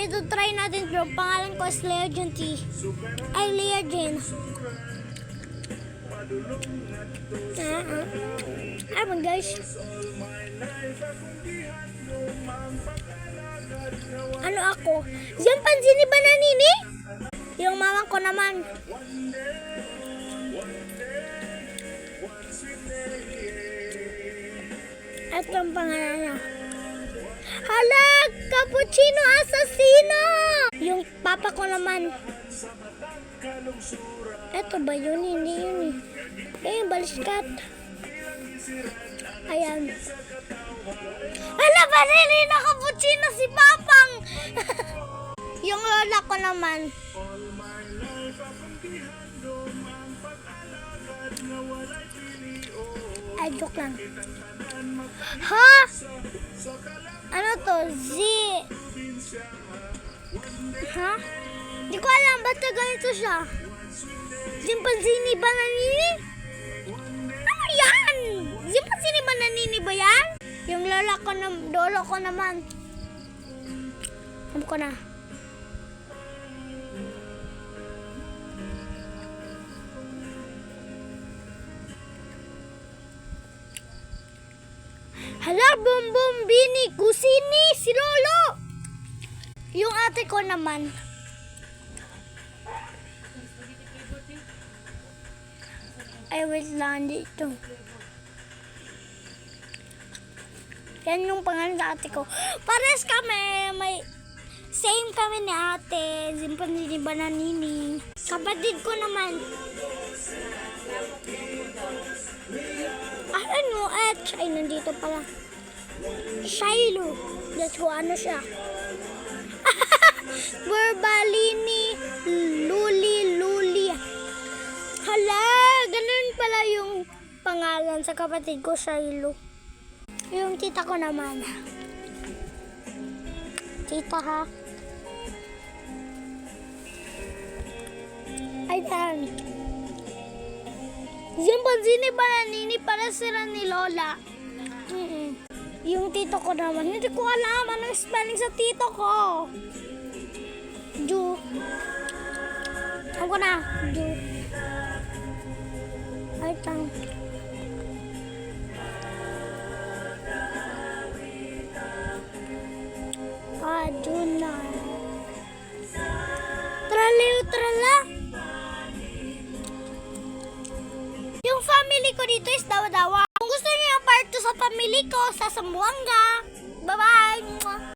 ito try natin bro. Pangalan ko is Lea Jean T. Ay, Lea Jean. Abang guys. Ano ako? Yung pansin ni Bananini? Yung mama ko naman. Ito ang pangalan niya. Hala! Cappuccino Assassino! Yung papa ko naman. Ito ba yun? Hindi yun eh. Yung baliskat. Ayan. Hala! Banili na cappuccino si Papang! Yung lola ko naman. Ay, joke lang. Ha? Ano to? Z. Ha? Di ko alam. Basta ganito siya. Simpanzini Bananini? Ano yan? Simpanzini Bananini ba yan? Yung lolo ko naman. Alam ko na. Hala, bumbum, bini, kusini, si Lolo. Yung ate ko naman. Ay, wait lang dito. Yan yung pangalan sa ate ko. Pares kami, same kami ni ate. Simpan ni Bananini. Kapatid ko naman. Ano? Ay, nandito pala. Shiloh. That's who ano siya. Verbalini, Luli. Hala, ganun pala yung pangalan sa kapatid ko, Shiloh. Yung tita ko naman. Tita ha. Ay, Simpanzini Bananini para sila ni Lola. Yung tito ko naman, hindi ko alam anong spelling sa tito ko. Ju. Ako na. Ju. Ay, tang. Aduna. Traliw, trala. Yung family ko dito is Dawa-Dawa. Kung gusto niyo yung part 2 sa family ko, sa Zamboanga. Bye-bye!